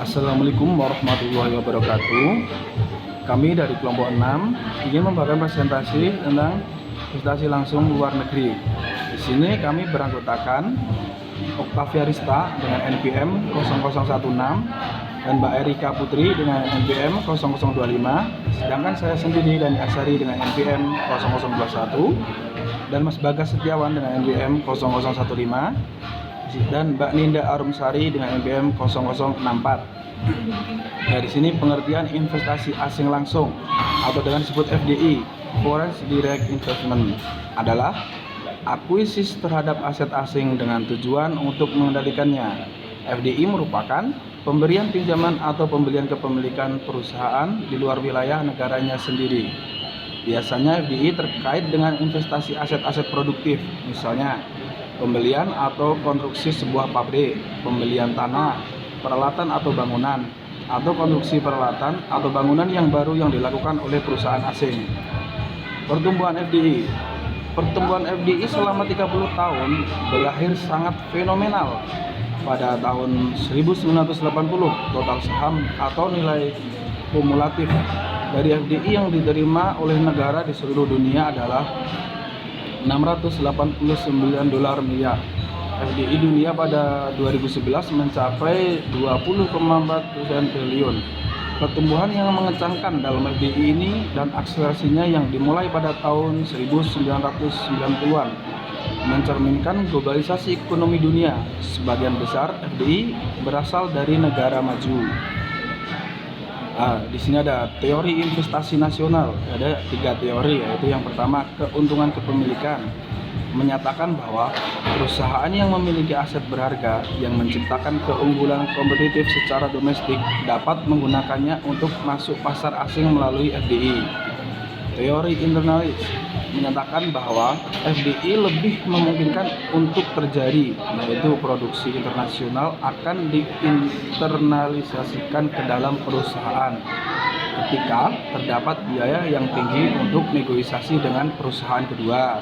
Assalamualaikum warahmatullahi wabarakatuh. Kami dari kelompok 6 ingin membawakan presentasi tentang investasi langsung luar negeri. Di sini kami beranggotakan Octavia Rista dengan NPM 0016 dan Mbak Erika Putri dengan NPM 0025, sedangkan saya sendiri dan Asari dengan NPM 0021 dan Mas Bagas Setiawan dengan NPM 0015 dan Mbak Ninda Arumsari dengan NPM 0064. Nah, di sini pengertian investasi asing langsung atau dengan disebut FDI, Foreign Direct Investment, adalah akuisisi terhadap aset asing dengan tujuan untuk mengendalikannya. FDI merupakan pemberian pinjaman atau pembelian kepemilikan perusahaan di luar wilayah negaranya sendiri. Biasanya FDI terkait dengan investasi aset-aset produktif, misalnya pembelian atau konstruksi sebuah pabrik, pembelian tanah, peralatan atau bangunan, atau konstruksi peralatan atau bangunan yang baru yang dilakukan oleh perusahaan asing. Pertumbuhan FDI. Pertumbuhan FDI selama 30 tahun berakhir sangat fenomenal. Pada tahun 1980, total saham atau nilai kumulatif dari FDI yang diterima oleh negara di seluruh dunia adalah 689 dolar miliar. FDI dunia pada 2011 mencapai 20,4% triliun. Pertumbuhan yang mengencangkan dalam FDI ini dan akselerasinya yang dimulai pada tahun 1990-an mencerminkan globalisasi ekonomi dunia. Sebagian besar FDI berasal dari negara maju. Di sini ada teori investasi nasional. Ada 3 teori, yaitu yang pertama keuntungan kepemilikan, menyatakan bahwa perusahaan yang memiliki aset berharga yang menciptakan keunggulan kompetitif secara domestik dapat menggunakannya untuk masuk pasar asing melalui FDI. Teori internalis menyatakan bahwa FDI lebih memungkinkan untuk terjadi, yaitu produksi internasional akan diinternalisasikan ke dalam perusahaan ketika terdapat biaya yang tinggi untuk negosiasi dengan perusahaan kedua.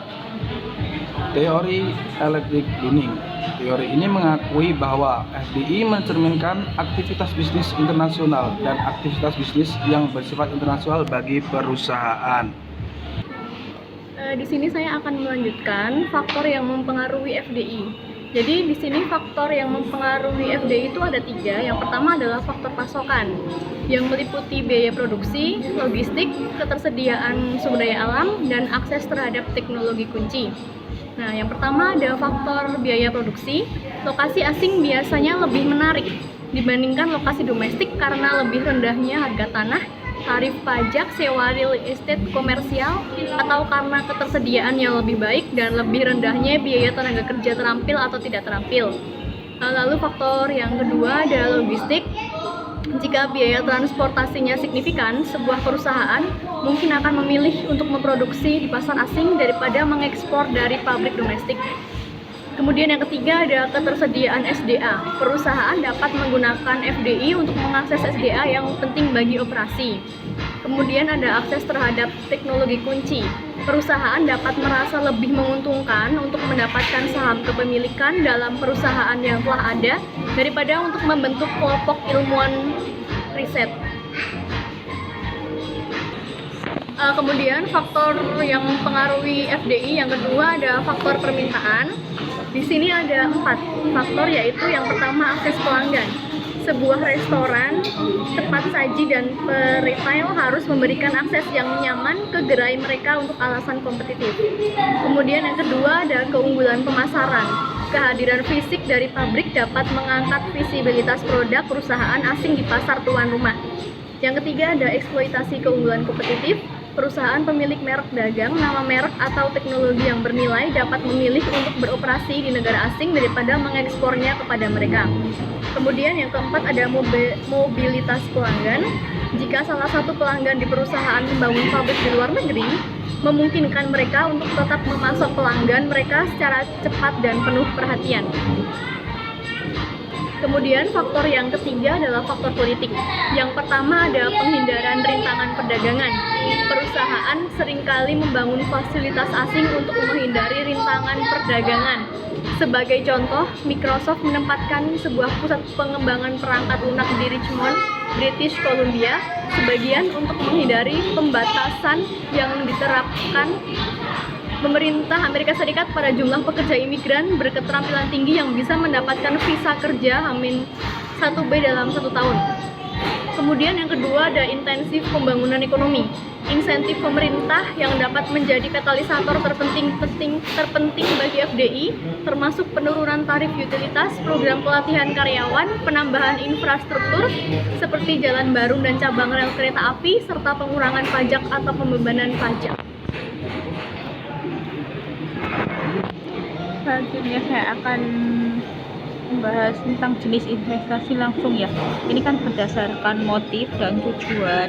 Teori electric binning. Teori ini mengakui bahwa FDI mencerminkan aktivitas bisnis internasional dan aktivitas bisnis yang bersifat internasional bagi perusahaan. Di sini saya akan melanjutkan faktor yang mempengaruhi FDI. Jadi di sini faktor yang mempengaruhi FDI itu ada 3. Yang pertama adalah faktor pasokan, yang meliputi biaya produksi, logistik, ketersediaan sumber daya alam, dan akses terhadap teknologi kunci. Nah, yang pertama ada faktor biaya produksi. Lokasi asing biasanya lebih menarik dibandingkan lokasi domestik karena lebih rendahnya harga tanah, tarif pajak, sewa real estate komersial, atau karena ketersediaan yang lebih baik dan lebih rendahnya biaya tenaga kerja terampil atau tidak terampil. Lalu faktor yang kedua adalah logistik. Jika biaya transportasinya signifikan, sebuah perusahaan mungkin akan memilih untuk memproduksi di pasar asing daripada mengekspor dari pabrik domestik. Kemudian yang ketiga ada ketersediaan SDA. Perusahaan dapat menggunakan FDI untuk mengakses SDA yang penting bagi operasi. Kemudian ada akses terhadap teknologi kunci. Perusahaan dapat merasa lebih menguntungkan untuk mendapatkan saham kepemilikan dalam perusahaan yang telah ada daripada untuk membentuk kelompok ilmuwan riset. Kemudian faktor yang mempengaruhi FDI yang kedua ada faktor permintaan. Di sini ada 4 faktor, yaitu yang pertama akses pelanggan. Sebuah restoran, tempat saji, dan retail harus memberikan akses yang nyaman ke gerai mereka untuk alasan kompetitif. Kemudian yang kedua ada keunggulan pemasaran. Kehadiran fisik dari pabrik dapat mengangkat visibilitas produk perusahaan asing di pasar tuan rumah. Yang ketiga ada eksploitasi keunggulan kompetitif. Perusahaan pemilik merek dagang, nama merek, atau teknologi yang bernilai dapat memilih untuk beroperasi di negara asing daripada mengekspornya kepada mereka. Kemudian yang keempat ada mobilitas pelanggan. Jika salah satu pelanggan di perusahaan membangun pabrik di luar negeri, memungkinkan mereka untuk tetap memasok pelanggan mereka secara cepat dan penuh perhatian. Kemudian faktor yang ketiga adalah faktor politik. Yang pertama ada penghindaran rintangan perdagangan. Perusahaan seringkali membangun fasilitas asing untuk menghindari rintangan perdagangan. Sebagai contoh, Microsoft menempatkan sebuah pusat pengembangan perangkat lunak di Richmond, British Columbia, sebagian untuk menghindari pembatasan yang diterapkan pemerintah Amerika Serikat pada jumlah pekerja imigran berketerampilan tinggi yang bisa mendapatkan visa kerja H-1B dalam 1 tahun. Kemudian yang kedua ada intensif pembangunan ekonomi. Insentif pemerintah yang dapat menjadi katalisator terpenting bagi FDI, termasuk penurunan tarif utilitas, program pelatihan karyawan, penambahan infrastruktur seperti jalan baru dan cabang rel kereta api, serta pengurangan pajak atau pembebanan pajak. Selanjutnya saya akan membahas tentang jenis investasi langsung ya. Ini kan berdasarkan motif dan tujuan.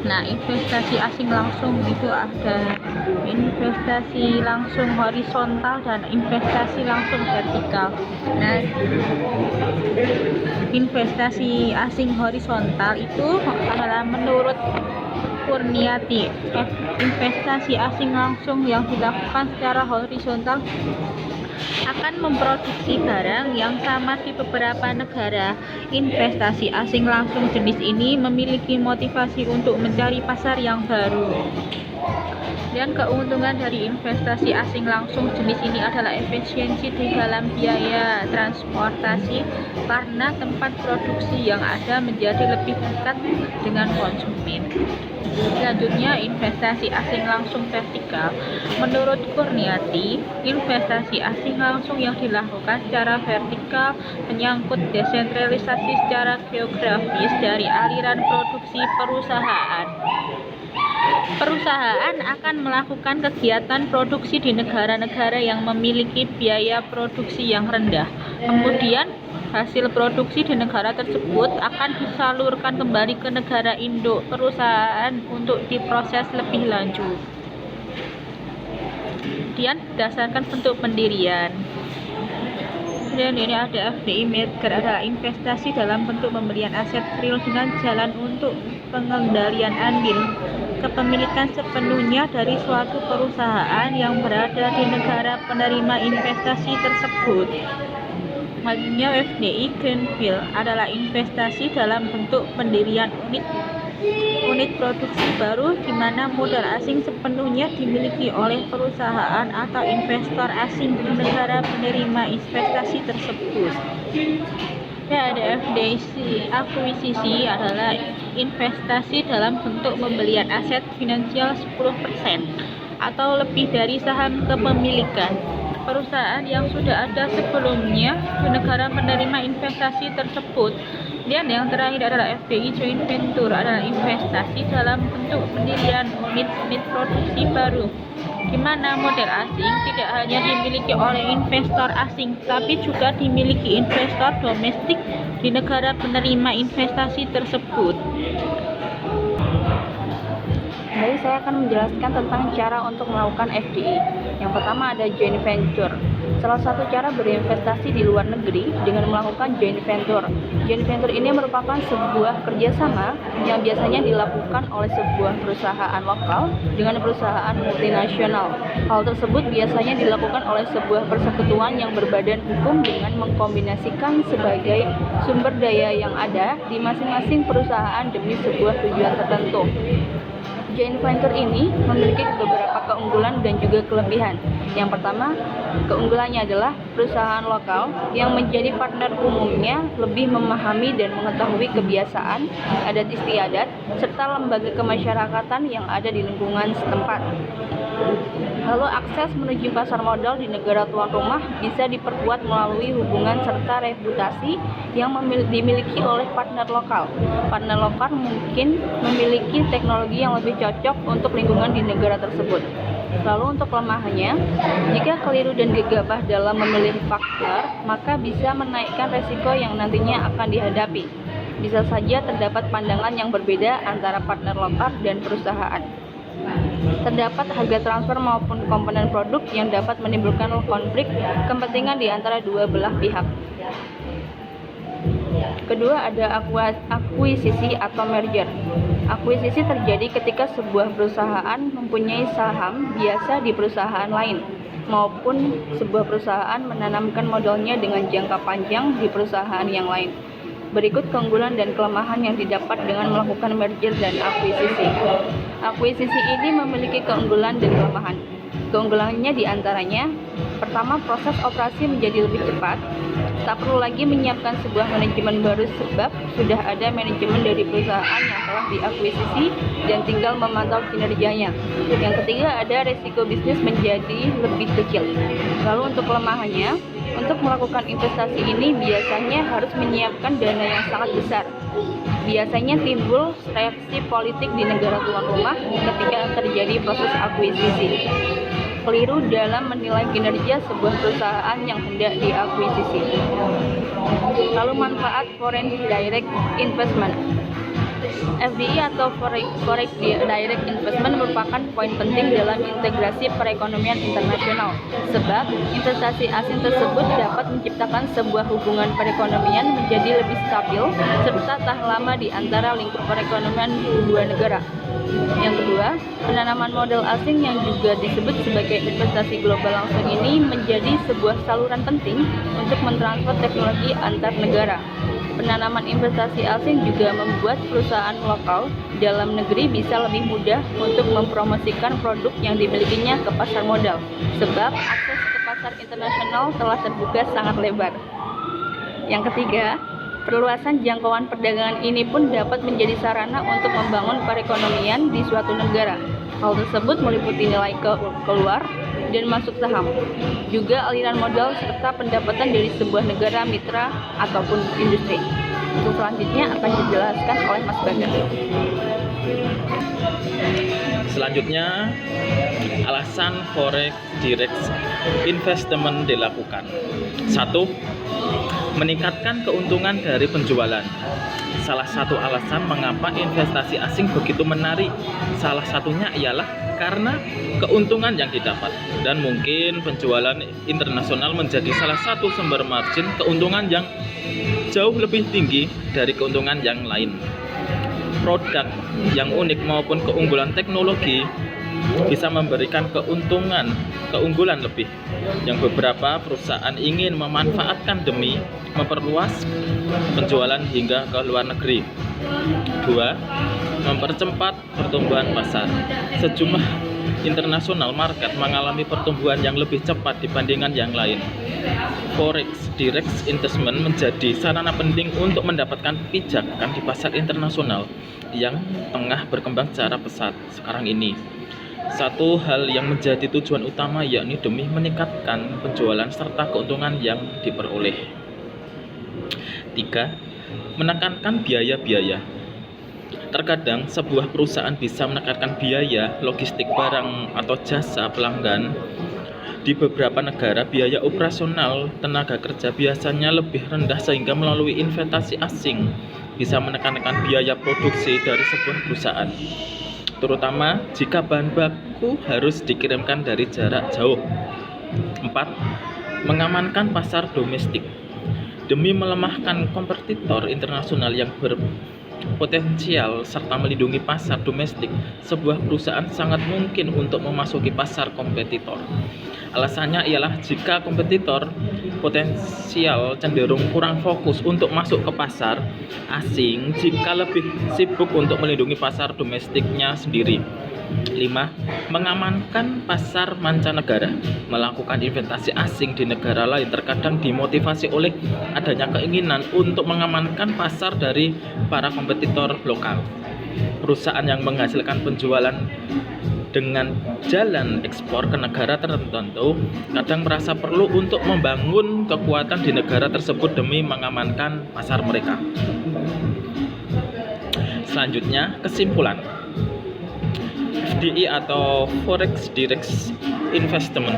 Nah, investasi asing langsung itu ada investasi langsung horizontal dan investasi langsung vertikal. Nah, investasi asing horizontal itu adalah menurut Kurniati, investasi asing langsung yang dilakukan secara horizontal akan memproduksi barang yang sama di beberapa negara. Investasi asing langsung jenis ini memiliki motivasi untuk mencari pasar yang baru. Dan keuntungan dari investasi asing langsung jenis ini adalah efisiensi di dalam biaya transportasi karena tempat produksi yang ada menjadi lebih dekat dengan konsumen. Selanjutnya, investasi asing langsung vertikal. Menurut Kurniati, investasi asing langsung yang dilakukan secara vertikal menyangkut desentralisasi secara geografis dari aliran produksi perusahaan. Perusahaan akan melakukan kegiatan produksi di negara-negara yang memiliki biaya produksi yang rendah. Kemudian, hasil produksi di negara tersebut akan disalurkan kembali ke negara induk perusahaan untuk diproses lebih lanjut. Kemudian, berdasarkan bentuk pendirian. Dan ini ada FDI merger, adalah investasi dalam bentuk pembelian aset real dengan jalan untuk pengendalian andil kepemilikan sepenuhnya dari suatu perusahaan yang berada di negara penerima investasi tersebut. Selanjutnya, FDI Greenfield adalah investasi dalam bentuk pendirian unit produksi baru di mana modal asing sepenuhnya dimiliki oleh perusahaan atau investor asing di negara penerima investasi tersebut. Ya, ada FDI akuisisi adalah investasi dalam bentuk pembelian aset finansial 10% atau lebih dari saham kepemilikan perusahaan yang sudah ada sebelumnya di negara penerima investasi tersebut. Dan yang terakhir adalah FDI joint venture, adalah investasi dalam bentuk pendirian unit produksi baru di mana modal asing tidak hanya dimiliki oleh investor asing tapi juga dimiliki investor domestik di negara penerima investasi tersebut. Jadi saya akan menjelaskan tentang cara untuk melakukan FDI. Yang pertama ada joint venture. Salah satu cara berinvestasi di luar negeri dengan melakukan joint venture. Joint venture ini merupakan sebuah kerjasama yang biasanya dilakukan oleh sebuah perusahaan lokal dengan perusahaan multinasional. Hal tersebut biasanya dilakukan oleh sebuah persekutuan yang berbadan hukum dengan mengkombinasikan sebagai sumber daya yang ada di masing-masing perusahaan demi sebuah tujuan tertentu. Joint venture ini memiliki beberapa keunggulan dan juga kelebihan. Yang pertama, keunggulannya adalah perusahaan lokal yang menjadi partner umumnya lebih memahami dan mengetahui kebiasaan, adat istiadat, serta lembaga kemasyarakatan yang ada di lingkungan setempat. Lalu akses menuju pasar modal di negara tuan rumah bisa diperkuat melalui hubungan serta reputasi yang dimiliki oleh partner lokal. Partner lokal mungkin memiliki teknologi yang lebih cocok untuk lingkungan di negara tersebut. Lalu untuk kelemahannya, jika keliru dan gegabah dalam memilih partner, maka bisa menaikkan resiko yang nantinya akan dihadapi. Bisa saja terdapat pandangan yang berbeda antara partner lokal dan perusahaan. Terdapat harga transfer maupun komponen produk yang dapat menimbulkan konflik kepentingan di antara dua belah pihak. Kedua ada akuisisi atau merger. Akuisisi terjadi ketika sebuah perusahaan mempunyai saham biasa di perusahaan lain. maupun sebuah perusahaan menanamkan modalnya dengan jangka panjang di perusahaan yang lain. Berikut keunggulan dan kelemahan yang didapat dengan melakukan merger dan akuisisi. Akuisisi ini memiliki keunggulan dan kelemahan. Keunggulannya diantaranya, pertama, proses operasi menjadi lebih cepat. Tak perlu lagi menyiapkan sebuah manajemen baru sebab sudah ada manajemen dari perusahaan yang telah diakuisisi dan tinggal memantau kinerjanya. Yang ketiga, ada resiko bisnis menjadi lebih kecil. Lalu untuk kelemahannya, untuk melakukan investasi ini biasanya harus menyiapkan dana yang sangat besar. Biasanya timbul reaksi politik di negara tuan rumah ketika terjadi proses akuisisi. Keliru dalam menilai kinerja sebuah perusahaan yang hendak diakuisisi. Lalu manfaat foreign direct investment. FDI atau Foreign Direct Investment merupakan poin penting dalam integrasi perekonomian internasional, sebab investasi asing tersebut dapat menciptakan sebuah hubungan perekonomian menjadi lebih stabil serta tahan lama di antara lingkup perekonomian dua negara. Yang kedua, penanaman modal asing yang juga disebut sebagai investasi global langsung ini menjadi sebuah saluran penting untuk mentransfer teknologi antar negara. Penanaman investasi asing juga membuat perusahaan lokal dalam negeri bisa lebih mudah untuk mempromosikan produk yang dimilikinya ke pasar modal, sebab akses ke pasar internasional telah terbuka sangat lebar. Yang ketiga, perluasan jangkauan perdagangan ini pun dapat menjadi sarana untuk membangun perekonomian di suatu negara. Hal tersebut meliputi nilai keluar dan masuk saham, juga aliran modal serta pendapatan dari sebuah negara mitra ataupun industri. Untuk selanjutnya akan dijelaskan oleh Mas Bagas. Selanjutnya, alasan forex direct investment dilakukan. 1. Meningkatkan keuntungan dari penjualan. Salah satu alasan mengapa investasi asing begitu menarik, salah satunya ialah karena keuntungan yang didapat, dan mungkin penjualan internasional menjadi salah satu sumber margin keuntungan yang jauh lebih tinggi dari keuntungan yang lain. Produk yang unik maupun keunggulan teknologi bisa memberikan keunggulan lebih yang beberapa perusahaan ingin memanfaatkan demi memperluas penjualan hingga ke luar negeri. 2. Mempercepat pertumbuhan pasar. Sejumlah internasional market mengalami pertumbuhan yang lebih cepat dibandingkan yang lain. Forex direct investment menjadi sarana penting untuk mendapatkan pijakan di pasar internasional yang tengah berkembang secara pesat sekarang ini. Satu hal yang menjadi tujuan utama yakni demi meningkatkan penjualan serta keuntungan yang diperoleh. 3. Menekankan biaya-biaya. Terkadang sebuah perusahaan bisa menekankan biaya logistik barang atau jasa pelanggan. Di beberapa negara, biaya operasional tenaga kerja biasanya lebih rendah sehingga melalui investasi asing bisa menekankan biaya produksi dari sebuah perusahaan, terutama jika bahan baku harus dikirimkan dari jarak jauh. 4. Mengamankan pasar domestik. Demi melemahkan kompetitor internasional yang berpotensial serta melindungi pasar domestik, sebuah perusahaan sangat mungkin untuk memasuki pasar kompetitor. Alasannya ialah jika kompetitor potensial cenderung kurang fokus untuk masuk ke pasar asing jika lebih sibuk untuk melindungi pasar domestiknya sendiri. 5. Mengamankan pasar mancanegara. Melakukan investasi asing di negara lain terkadang dimotivasi oleh adanya keinginan untuk mengamankan pasar dari para kompetitor lokal. Perusahaan yang menghasilkan penjualan dengan jalan ekspor ke negara tertentu kadang merasa perlu untuk membangun kekuatan di negara tersebut demi mengamankan pasar mereka. Selanjutnya, kesimpulan. FDI atau Forex Direct Investment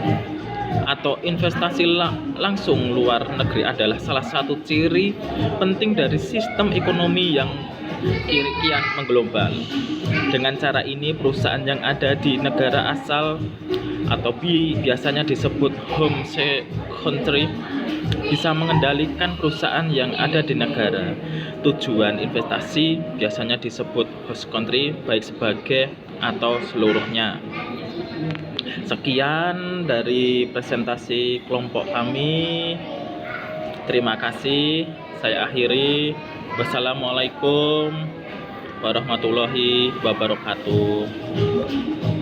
atau investasi langsung luar negeri adalah salah satu ciri penting dari sistem ekonomi yang kian mengglobal. Dengan cara ini, perusahaan yang ada di negara asal atau biasanya disebut home country bisa mengendalikan perusahaan yang ada di negara tujuan investasi, biasanya disebut host country, baik sebagai atau seluruhnya. Sekian dari presentasi kelompok kami. Terima kasih. Saya akhiri. Wassalamualaikum warahmatullahi wabarakatuh.